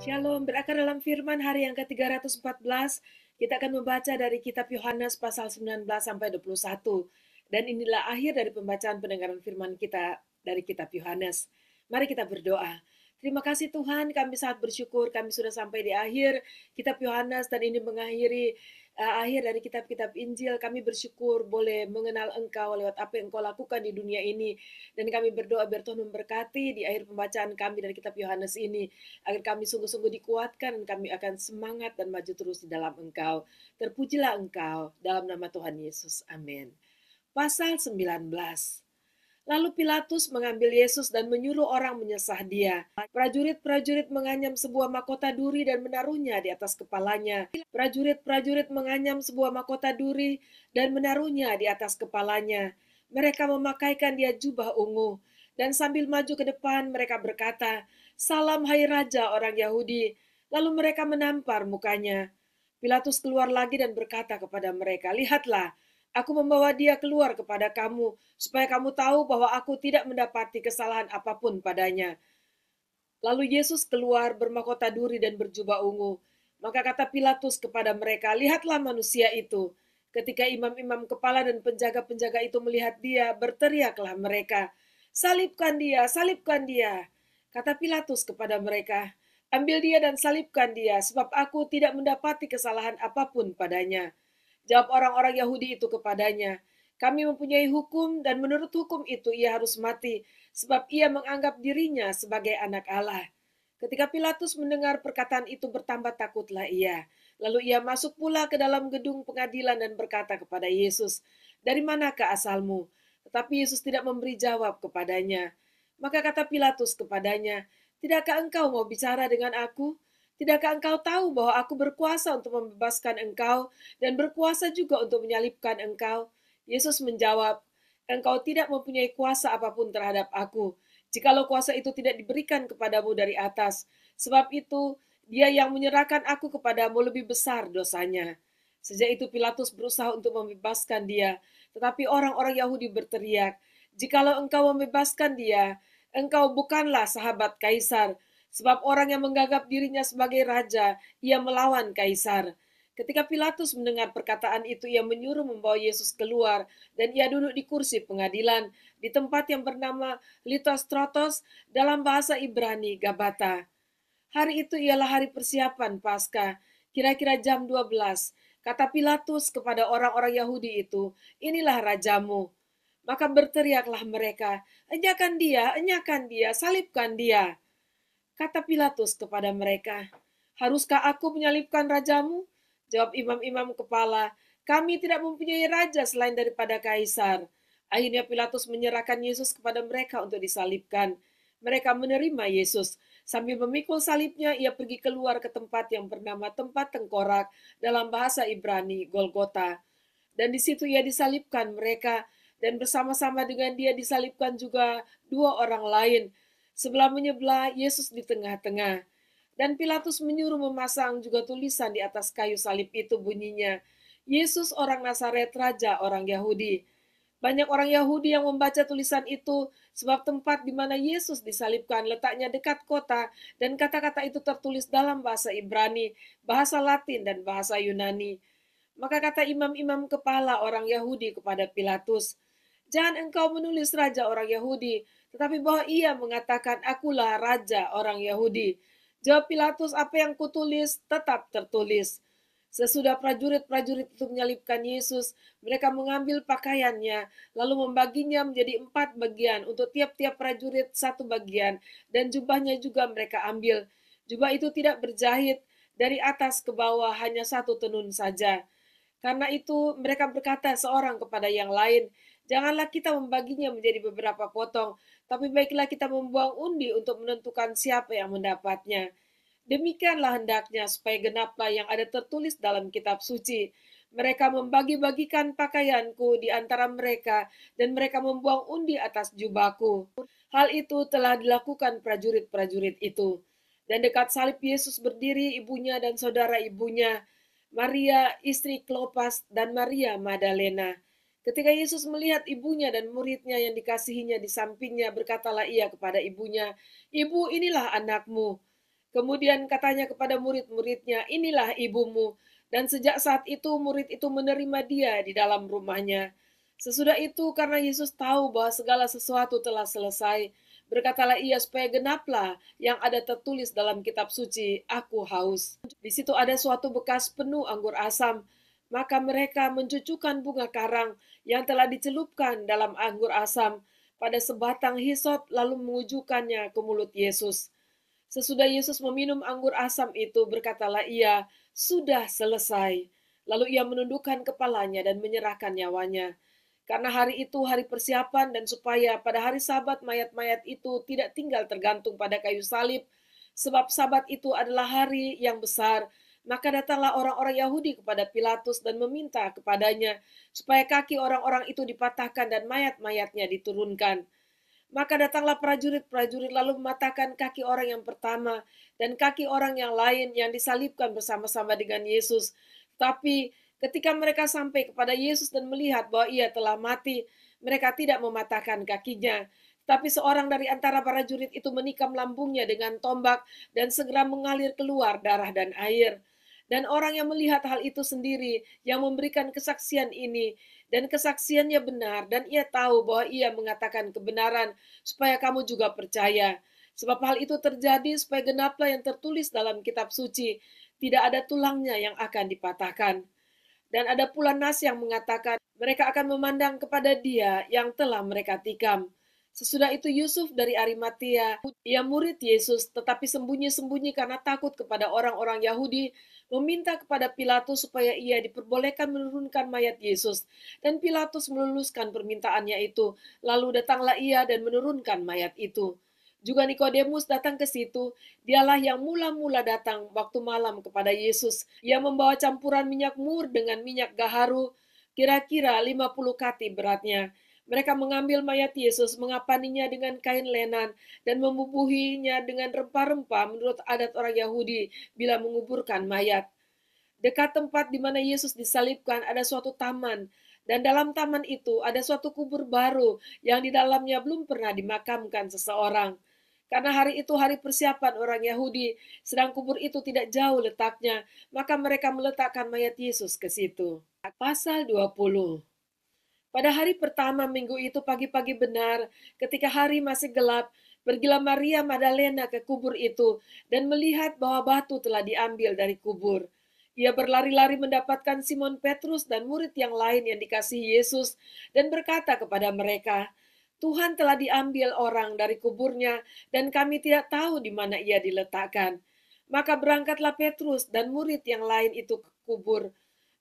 Shalom, berakar dalam firman hari yang ke-314, kita akan membaca dari kitab Yohanes pasal 19 sampai 21. Dan inilah akhir dari pembacaan pendengaran firman kita dari kitab Yohanes. Mari kita berdoa. Terima kasih Tuhan, kami sangat bersyukur kami sudah sampai di akhir kitab Yohanes dan ini mengakhiri akhir dari kitab-kitab Injil. Kami bersyukur boleh mengenal Engkau lewat apa yang Engkau lakukan di dunia ini. Dan kami berdoa biar Tuhan memberkati di akhir pembacaan kami dari kitab Yohanes ini, agar kami sungguh-sungguh dikuatkan dan kami akan semangat dan maju terus di dalam Engkau. Terpujilah Engkau dalam nama Tuhan Yesus. Amin. Pasal 19. Lalu Pilatus mengambil Yesus dan menyuruh orang menyesah dia. Prajurit-prajurit menganyam sebuah mahkota duri dan menaruhnya di atas kepalanya. Prajurit-prajurit menganyam sebuah mahkota duri dan menaruhnya di atas kepalanya. Mereka memakaikan dia jubah ungu. Dan sambil maju ke depan mereka berkata, "Salam hai Raja orang Yahudi." Lalu mereka menampar mukanya. Pilatus keluar lagi dan berkata kepada mereka, "Lihatlah, aku membawa dia keluar kepada kamu, supaya kamu tahu bahwa aku tidak mendapati kesalahan apapun padanya." Lalu Yesus keluar bermahkota duri dan berjubah ungu. Maka kata Pilatus kepada mereka, "Lihatlah manusia itu." Ketika imam-imam kepala dan penjaga-penjaga itu melihat dia, berteriaklah mereka, "Salibkan dia, salibkan dia." Kata Pilatus kepada mereka, "Ambil dia dan salibkan dia, sebab aku tidak mendapati kesalahan apapun padanya." Jawab orang-orang Yahudi itu kepadanya, "Kami mempunyai hukum dan menurut hukum itu ia harus mati, sebab ia menganggap dirinya sebagai anak Allah." Ketika Pilatus mendengar perkataan itu bertambah takutlah ia. Lalu ia masuk pula ke dalam gedung pengadilan dan berkata kepada Yesus, "Dari manakah asalmu?" Tetapi Yesus tidak memberi jawab kepadanya. Maka kata Pilatus kepadanya, "Tidakkah engkau mau bicara dengan aku? Tidakkah engkau tahu bahwa aku berkuasa untuk membebaskan engkau dan berkuasa juga untuk menyalibkan engkau?" Yesus menjawab, "Engkau tidak mempunyai kuasa apapun terhadap aku, jikalau kuasa itu tidak diberikan kepadamu dari atas. Sebab itu, dia yang menyerahkan aku kepadamu lebih besar dosanya." Sejak itu Pilatus berusaha untuk membebaskan dia, tetapi orang-orang Yahudi berteriak, "Jikalau engkau membebaskan dia, engkau bukanlah sahabat Kaisar, sebab orang yang menganggap dirinya sebagai raja, ia melawan Kaisar." Ketika Pilatus mendengar perkataan itu, ia menyuruh membawa Yesus keluar, dan ia duduk di kursi pengadilan, di tempat yang bernama Litostrotos, dalam bahasa Ibrani Gabata. Hari itu ialah hari persiapan Paskah, kira-kira jam 12. Kata Pilatus kepada orang-orang Yahudi itu, "Inilah rajamu." Maka berteriaklah mereka, enyahkan dia, salibkan dia." Kata Pilatus kepada mereka, "Haruskah aku menyalibkan rajamu?" Jawab imam-imam kepala, "Kami tidak mempunyai raja selain daripada Kaisar." Akhirnya Pilatus menyerahkan Yesus kepada mereka untuk disalibkan. Mereka menerima Yesus. Sambil memikul salibnya, ia pergi keluar ke tempat yang bernama tempat tengkorak, dalam bahasa Ibrani, Golgota. Dan di situ ia disalibkan mereka, dan bersama-sama dengan dia disalibkan juga dua orang lain. Sebelah menyebelah, Yesus di tengah-tengah. Dan Pilatus menyuruh memasang juga tulisan di atas kayu salib itu, bunyinya, "Yesus orang Nazaret, Raja orang Yahudi." Banyak orang Yahudi yang membaca tulisan itu, sebab tempat di mana Yesus disalibkan letaknya dekat kota, dan kata-kata itu tertulis dalam bahasa Ibrani, bahasa Latin, dan bahasa Yunani. Maka kata imam-imam kepala orang Yahudi kepada Pilatus, "Jangan engkau menulis raja orang Yahudi, tetapi bahwa ia mengatakan, 'Akulah raja orang Yahudi.'" Jawab Pilatus, "Apa yang kutulis tetap tertulis." Sesudah prajurit-prajurit itu menyalibkan Yesus, mereka mengambil pakaiannya, lalu membaginya menjadi 4 bagian, untuk tiap-tiap prajurit 1 bagian, dan jubahnya juga mereka ambil. Jubah itu tidak berjahit, dari atas ke bawah hanya 1 tenun saja. Karena itu mereka berkata seorang kepada yang lain, "Janganlah kita membaginya menjadi beberapa potong, tapi baiklah kita membuang undi untuk menentukan siapa yang mendapatnya. Demikianlah hendaknya supaya genaplah yang ada tertulis dalam kitab suci. Mereka membagi-bagikan pakaianku di antara mereka, dan mereka membuang undi atas jubahku." Hal itu telah dilakukan prajurit-prajurit itu. Dan dekat salib Yesus berdiri ibunya dan saudara ibunya, Maria istri Klopas dan Maria Magdalena. Ketika Yesus melihat ibunya dan muridnya yang dikasihinya di sampingnya, berkatalah ia kepada ibunya, "Ibu, inilah anakmu." Kemudian katanya kepada murid-muridnya, "Inilah ibumu." Dan sejak saat itu murid itu menerima dia di dalam rumahnya. Sesudah itu karena Yesus tahu bahwa segala sesuatu telah selesai, berkatalah ia supaya genaplah yang ada tertulis dalam kitab suci, "Aku haus." Di situ ada suatu bekas penuh anggur asam. Maka mereka mencucukkan bunga karang yang telah dicelupkan dalam anggur asam pada sebatang hisop lalu mengujukannya ke mulut Yesus. Sesudah Yesus meminum anggur asam itu, berkatalah ia, "Sudah selesai." Lalu ia menundukkan kepalanya dan menyerahkan nyawanya. Karena hari itu hari persiapan dan supaya pada hari Sabat mayat-mayat itu tidak tinggal tergantung pada kayu salib, sebab Sabat itu adalah hari yang besar, maka datanglah orang-orang Yahudi kepada Pilatus dan meminta kepadanya supaya kaki orang-orang itu dipatahkan dan mayat-mayatnya diturunkan. Maka datanglah prajurit-prajurit lalu mematahkan kaki orang yang pertama dan kaki orang yang lain yang disalibkan bersama-sama dengan Yesus. Tapi ketika mereka sampai kepada Yesus dan melihat bahwa ia telah mati, mereka tidak mematahkan kakinya. Tapi seorang dari antara prajurit itu menikam lambungnya dengan tombak dan segera mengalir keluar darah dan air. Dan orang yang melihat hal itu sendiri, yang memberikan kesaksian ini, dan kesaksiannya benar, dan ia tahu bahwa ia mengatakan kebenaran, supaya kamu juga percaya. Sebab hal itu terjadi supaya genaplah yang tertulis dalam kitab suci, tidak ada tulangnya yang akan dipatahkan. Dan ada pula nas yang mengatakan, mereka akan memandang kepada dia yang telah mereka tikam. Sesudah itu Yusuf dari Arimatea, ia murid Yesus, tetapi sembunyi-sembunyi karena takut kepada orang-orang Yahudi, meminta kepada Pilatus supaya ia diperbolehkan menurunkan mayat Yesus. Dan Pilatus meluluskan permintaannya itu. Lalu datanglah ia dan menurunkan mayat itu. Juga Nikodemus datang ke situ. Dialah yang mula-mula datang waktu malam kepada Yesus. Ia membawa campuran minyak mur dengan minyak gaharu, kira-kira 50 kati beratnya. Mereka mengambil mayat Yesus, mengapaninya dengan kain lenan, dan membubuhinya dengan rempah-rempah menurut adat orang Yahudi bila menguburkan mayat. Dekat tempat di mana Yesus disalibkan ada suatu taman, dan dalam taman itu ada suatu kubur baru yang di dalamnya belum pernah dimakamkan seseorang. Karena hari itu hari persiapan orang Yahudi, sedang kubur itu tidak jauh letaknya, maka mereka meletakkan mayat Yesus ke situ. Pasal 20. Pada hari pertama minggu itu pagi-pagi benar, ketika hari masih gelap, pergilah Maria Magdalena ke kubur itu dan melihat bahwa batu telah diambil dari kubur. Ia berlari-lari mendapatkan Simon Petrus dan murid yang lain yang dikasihi Yesus dan berkata kepada mereka, "Tuhan telah diambil orang dari kuburnya dan kami tidak tahu di mana ia diletakkan." Maka berangkatlah Petrus dan murid yang lain itu ke kubur.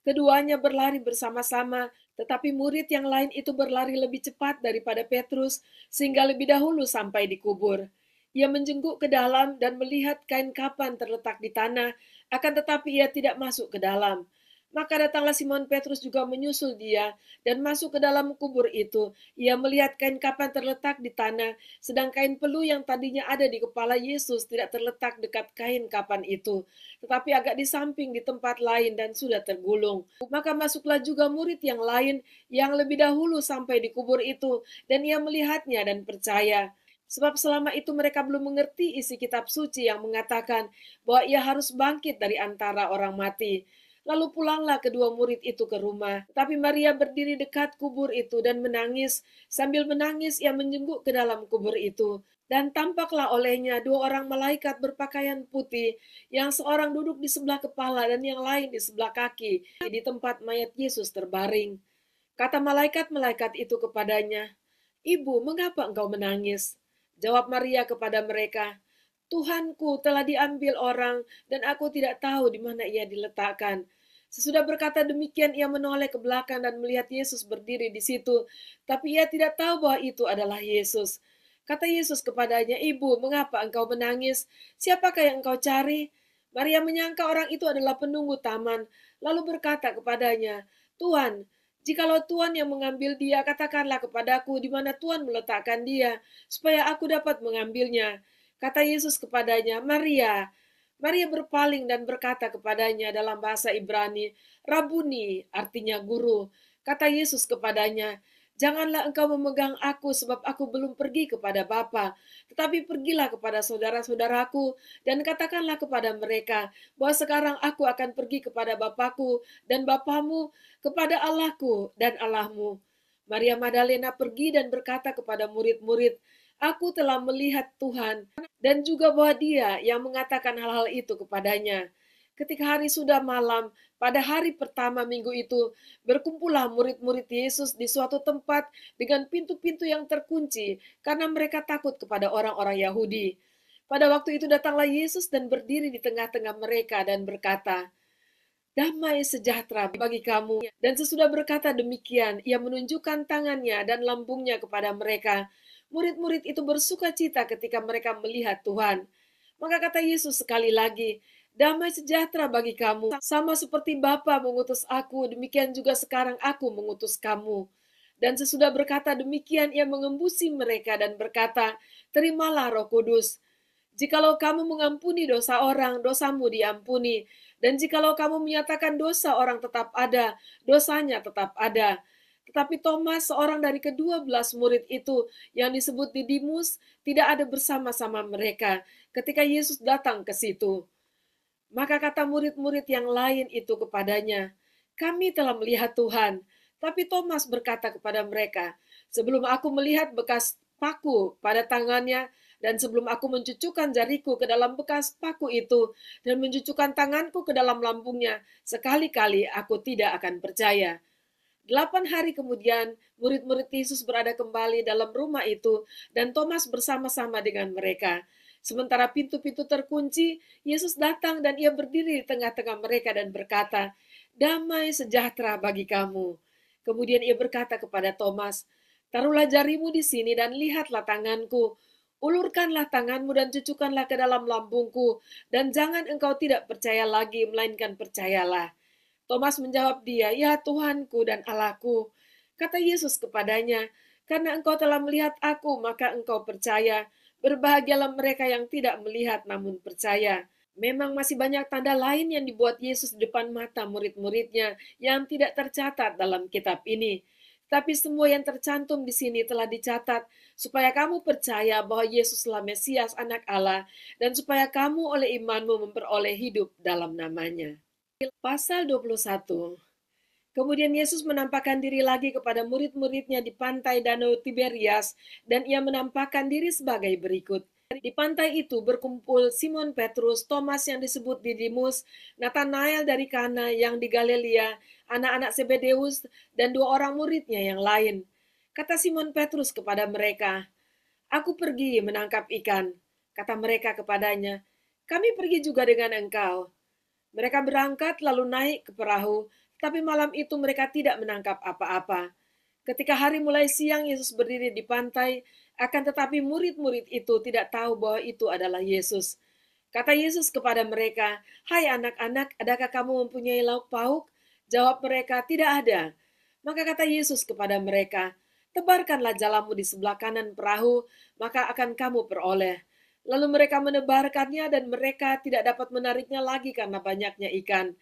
Keduanya berlari bersama-sama, tetapi murid yang lain itu berlari lebih cepat daripada Petrus, sehingga lebih dahulu sampai di kubur. Ia menjenguk ke dalam dan melihat kain kapan terletak di tanah, akan tetapi ia tidak masuk ke dalam. Maka datanglah Simon Petrus juga menyusul dia dan masuk ke dalam kubur itu. Ia melihat kain kapan terletak di tanah, sedang kain pelu yang tadinya ada di kepala Yesus tidak terletak dekat kain kapan itu, tetapi agak di samping di tempat lain dan sudah tergulung. Maka masuklah juga murid yang lain yang lebih dahulu sampai di kubur itu, dan ia melihatnya dan percaya. Sebab selama itu mereka belum mengerti isi kitab suci yang mengatakan bahwa ia harus bangkit dari antara orang mati. Lalu pulanglah kedua murid itu ke rumah. Tapi Maria berdiri dekat kubur itu dan menangis. Sambil menangis ia menjenguk ke dalam kubur itu. Dan tampaklah olehnya dua orang malaikat berpakaian putih, yang seorang duduk di sebelah kepala dan yang lain di sebelah kaki, di tempat mayat Yesus terbaring. Kata malaikat-malaikat itu kepadanya, "Ibu, mengapa engkau menangis?" Jawab Maria kepada mereka, "Tuhanku telah diambil orang dan aku tidak tahu di mana ia diletakkan." Sesudah berkata demikian, ia menoleh ke belakang dan melihat Yesus berdiri di situ, tapi ia tidak tahu bahwa itu adalah Yesus. Kata Yesus kepadanya, "Ibu, mengapa engkau menangis? Siapakah yang engkau cari?" Maria menyangka orang itu adalah penunggu taman, lalu berkata kepadanya, "Tuhan, jikalau Tuhan yang mengambil dia, katakanlah kepadaku di mana Tuhan meletakkan dia, supaya aku dapat mengambilnya." Kata Yesus kepadanya, "Maria." Maria berpaling dan berkata kepadanya dalam bahasa Ibrani, "Rabuni," artinya guru. Kata Yesus kepadanya, Janganlah engkau memegang aku sebab aku belum pergi kepada Bapa, tetapi pergilah kepada saudara-saudaraku dan katakanlah kepada mereka bahwa sekarang aku akan pergi kepada Bapakku dan Bapamu, kepada Allahku dan Allahmu. Maria Magdalena pergi dan berkata kepada murid-murid, aku telah melihat Tuhan, dan juga bahwa Dia yang mengatakan hal-hal itu kepadanya. Ketika hari sudah malam, pada hari pertama minggu itu, berkumpullah murid-murid Yesus di suatu tempat dengan pintu-pintu yang terkunci karena mereka takut kepada orang-orang Yahudi. Pada waktu itu datanglah Yesus dan berdiri di tengah-tengah mereka dan berkata, damai sejahtera bagi kamu. Dan sesudah berkata demikian, ia menunjukkan tangannya dan lambungnya kepada mereka. Murid-murid itu bersuka cita ketika mereka melihat Tuhan. Maka kata Yesus sekali lagi, damai sejahtera bagi kamu. Sama seperti Bapa mengutus aku, demikian juga sekarang aku mengutus kamu. Dan sesudah berkata demikian, ia mengembusi mereka dan berkata, terimalah Roh Kudus. Jikalau kamu mengampuni dosa orang, dosamu diampuni. Dan jikalau kamu menyatakan dosa orang tetap ada, dosanya tetap ada. Tetapi Thomas, seorang dari ke-12 murid itu yang disebut Didimus, tidak ada bersama-sama mereka ketika Yesus datang ke situ. Maka kata murid-murid yang lain itu kepadanya, kami telah melihat Tuhan. Tapi Thomas berkata kepada mereka, sebelum aku melihat bekas paku pada tangannya, dan sebelum aku mencucukkan jariku ke dalam bekas paku itu, dan mencucukkan tanganku ke dalam lambungnya, sekali-kali aku tidak akan percaya. 8 hari kemudian, murid-murid Yesus berada kembali dalam rumah itu, dan Thomas bersama-sama dengan mereka. Sementara pintu-pintu terkunci, Yesus datang dan ia berdiri di tengah-tengah mereka dan berkata, damai sejahtera bagi kamu. Kemudian ia berkata kepada Thomas, taruhlah jarimu di sini dan lihatlah tanganku. Ulurkanlah tanganmu dan cucukkanlah ke dalam lambungku, dan jangan engkau tidak percaya lagi, melainkan percayalah. Thomas menjawab dia, ya Tuhanku dan Allahku. Kata Yesus kepadanya, karena engkau telah melihat aku, maka engkau percaya. Berbahagialah mereka yang tidak melihat namun percaya. Memang masih banyak tanda lain yang dibuat Yesus di depan mata murid-muridnya yang tidak tercatat dalam kitab ini. Tapi semua yang tercantum di sini telah dicatat supaya kamu percaya bahwa Yesuslah Mesias Anak Allah dan supaya kamu oleh imanmu memperoleh hidup dalam namanya. Pasal 21. Kemudian Yesus menampakkan diri lagi kepada murid-muridnya di pantai Danau Tiberias, dan ia menampakkan diri sebagai berikut. Di pantai itu berkumpul Simon Petrus, Thomas yang disebut Didimus, Nathanael dari Kana yang di Galilea, anak-anak Zebedeus, dan 2 orang muridnya yang lain. Kata Simon Petrus kepada mereka, aku pergi menangkap ikan. Kata mereka kepadanya, kami pergi juga dengan engkau. Mereka berangkat lalu naik ke perahu, tapi malam itu mereka tidak menangkap apa-apa. Ketika hari mulai siang, Yesus berdiri di pantai, akan tetapi murid-murid itu tidak tahu bahwa itu adalah Yesus. Kata Yesus kepada mereka, hai anak-anak, adakah kamu mempunyai lauk pauk? Jawab mereka, tidak ada. Maka kata Yesus kepada mereka, tebarkanlah jalamu di sebelah kanan perahu, maka akan kamu peroleh. Lalu mereka menebarkannya dan mereka tidak dapat menariknya lagi karena banyaknya ikan.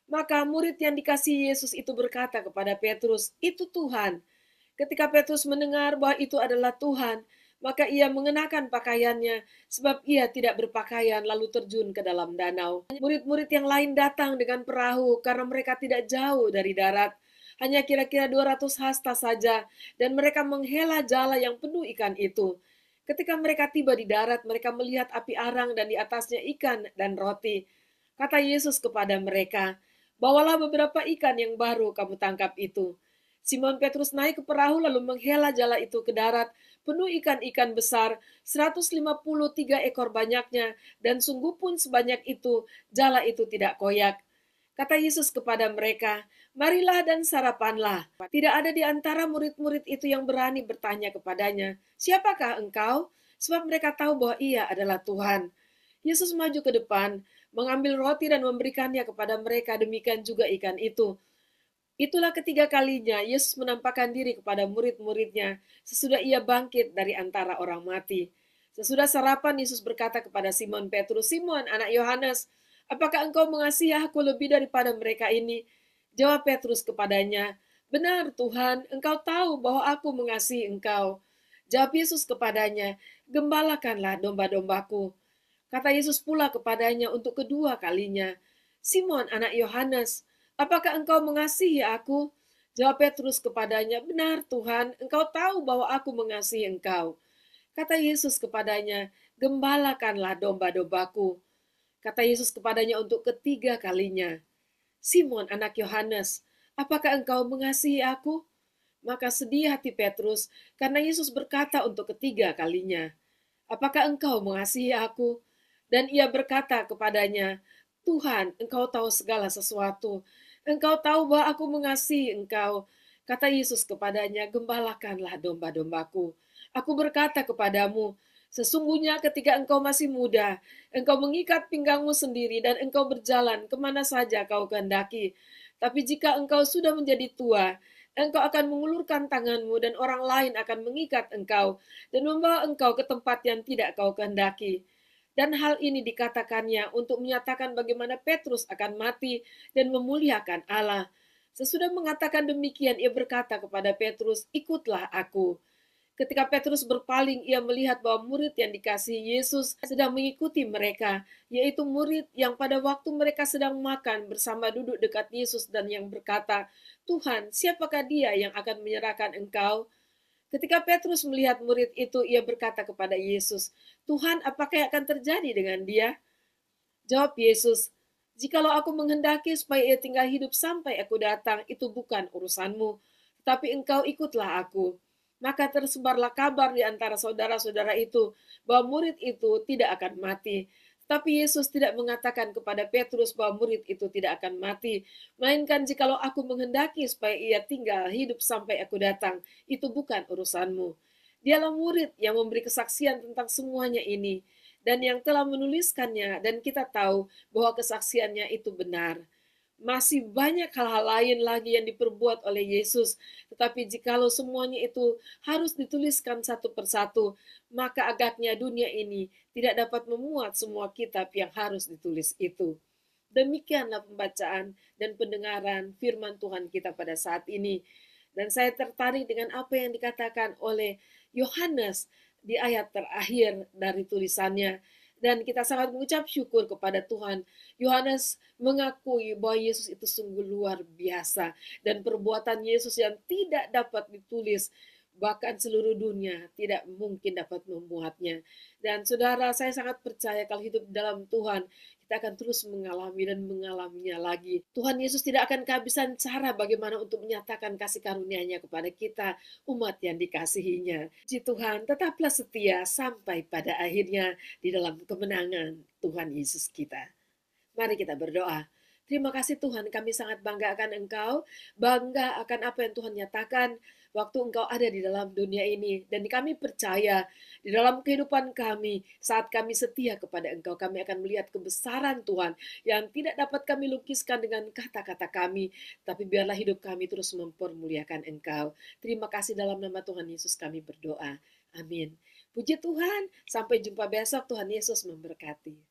Maka murid yang dikasihi Yesus itu berkata kepada Petrus, itu Tuhan. Ketika Petrus mendengar bahwa itu adalah Tuhan, maka ia mengenakan pakaiannya, sebab ia tidak berpakaian lalu terjun ke dalam danau. Murid-murid yang lain datang dengan perahu karena mereka tidak jauh dari darat. Hanya kira-kira 200 hasta saja, dan mereka menghela jala yang penuh ikan itu. Ketika mereka tiba di darat, mereka melihat api arang dan di atasnya ikan dan roti. Kata Yesus kepada mereka, bawalah beberapa ikan yang baru kamu tangkap itu. Simon Petrus naik ke perahu lalu menghela jala itu ke darat, penuh ikan-ikan besar, 153 ekor banyaknya, dan sungguh pun sebanyak itu, jala itu tidak koyak. Kata Yesus kepada mereka, marilah dan sarapanlah. Tidak ada di antara murid-murid itu yang berani bertanya kepadanya, siapakah engkau? Sebab mereka tahu bahwa ia adalah Tuhan. Yesus maju ke depan, mengambil roti dan memberikannya kepada mereka, demikian juga ikan itu. Itulah ketiga kalinya Yesus menampakkan diri kepada murid-muridnya sesudah ia bangkit dari antara orang mati. Sesudah sarapan, Yesus berkata kepada Simon Petrus, Simon, anak Yohanes, apakah engkau mengasihi aku lebih daripada mereka ini? Jawab Petrus kepadanya, "Benar Tuhan, Engkau tahu bahwa aku mengasihi Engkau." Jawab Yesus kepadanya, "Gembalakanlah domba-dombaku." Kata Yesus pula kepadanya untuk kedua kalinya, "Simon anak Yohanes, apakah engkau mengasihi aku?" Jawab Petrus kepadanya, "Benar Tuhan, Engkau tahu bahwa aku mengasihi Engkau." Kata Yesus kepadanya, "Gembalakanlah domba-dombaku." Kata Yesus kepadanya untuk ketiga kalinya, "Simon anak Yohanes, apakah engkau mengasihi aku?" Maka sedih hati Petrus karena Yesus berkata untuk ketiga kalinya, "Apakah engkau mengasihi aku?" Dan ia berkata kepadanya, "Tuhan, Engkau tahu segala sesuatu. Engkau tahu bahwa aku mengasihi Engkau." Kata Yesus kepadanya, "Gembalakanlah domba-dombaku. Aku berkata kepadamu, sesungguhnya ketika engkau masih muda, engkau mengikat pinggangmu sendiri dan engkau berjalan kemana saja kau kehendaki. Tapi jika engkau sudah menjadi tua, engkau akan mengulurkan tanganmu dan orang lain akan mengikat engkau dan membawa engkau ke tempat yang tidak kau kehendaki." Dan hal ini dikatakannya untuk menyatakan bagaimana Petrus akan mati dan memuliakan Allah. Sesudah mengatakan demikian, ia berkata kepada Petrus, "Ikutlah aku." Ketika Petrus berpaling, ia melihat bahwa murid yang dikasihi Yesus sedang mengikuti mereka, yaitu murid yang pada waktu mereka sedang makan bersama duduk dekat Yesus dan yang berkata, "Tuhan, siapakah dia yang akan menyerahkan Engkau?" Ketika Petrus melihat murid itu, ia berkata kepada Yesus, "Tuhan, apakah yang akan terjadi dengan dia?" Jawab Yesus, "Jikalau aku menghendaki supaya ia tinggal hidup sampai aku datang, itu bukan urusanmu. Tetapi engkau ikutlah aku." Maka tersebarlah kabar di antara saudara-saudara itu bahwa murid itu tidak akan mati. Tapi Yesus tidak mengatakan kepada Petrus bahwa murid itu tidak akan mati. Melainkan jikalau aku menghendaki supaya ia tinggal hidup sampai aku datang, itu bukan urusanmu. Dialah murid yang memberi kesaksian tentang semuanya ini dan yang telah menuliskannya, dan kita tahu bahwa kesaksiannya itu benar. Masih banyak hal-hal lain lagi yang diperbuat oleh Yesus, tetapi jikalau semuanya itu harus dituliskan satu persatu, maka agaknya dunia ini tidak dapat memuat semua kitab yang harus ditulis itu. Demikianlah pembacaan dan pendengaran firman Tuhan kita pada saat ini. Dan saya tertarik dengan apa yang dikatakan oleh Yohanes di ayat terakhir dari tulisannya. Dan kita sangat mengucap syukur kepada Tuhan. Yohanes mengakui bahwa Yesus itu sungguh luar biasa. Dan perbuatan Yesus yang tidak dapat ditulis, bahkan seluruh dunia tidak mungkin dapat memuatnya. Dan saudara, saya sangat percaya kalau hidup dalam Tuhan, kita akan terus mengalami dan mengalaminya lagi. Tuhan Yesus tidak akan kehabisan cara bagaimana untuk menyatakan kasih karunia-Nya kepada kita, umat yang dikasihinya. Puji Tuhan, tetaplah setia sampai pada akhirnya di dalam kemenangan Tuhan Yesus kita. Mari kita berdoa. Terima kasih Tuhan, kami sangat bangga akan Engkau, bangga akan apa yang Tuhan nyatakan waktu Engkau ada di dalam dunia ini. Dan kami percaya di dalam kehidupan kami, saat kami setia kepada Engkau, kami akan melihat kebesaran Tuhan yang tidak dapat kami lukiskan dengan kata-kata kami, tapi biarlah hidup kami terus mempermuliakan Engkau. Terima kasih dalam nama Tuhan Yesus kami berdoa. Amin. Puji Tuhan, sampai jumpa besok. Tuhan Yesus memberkati.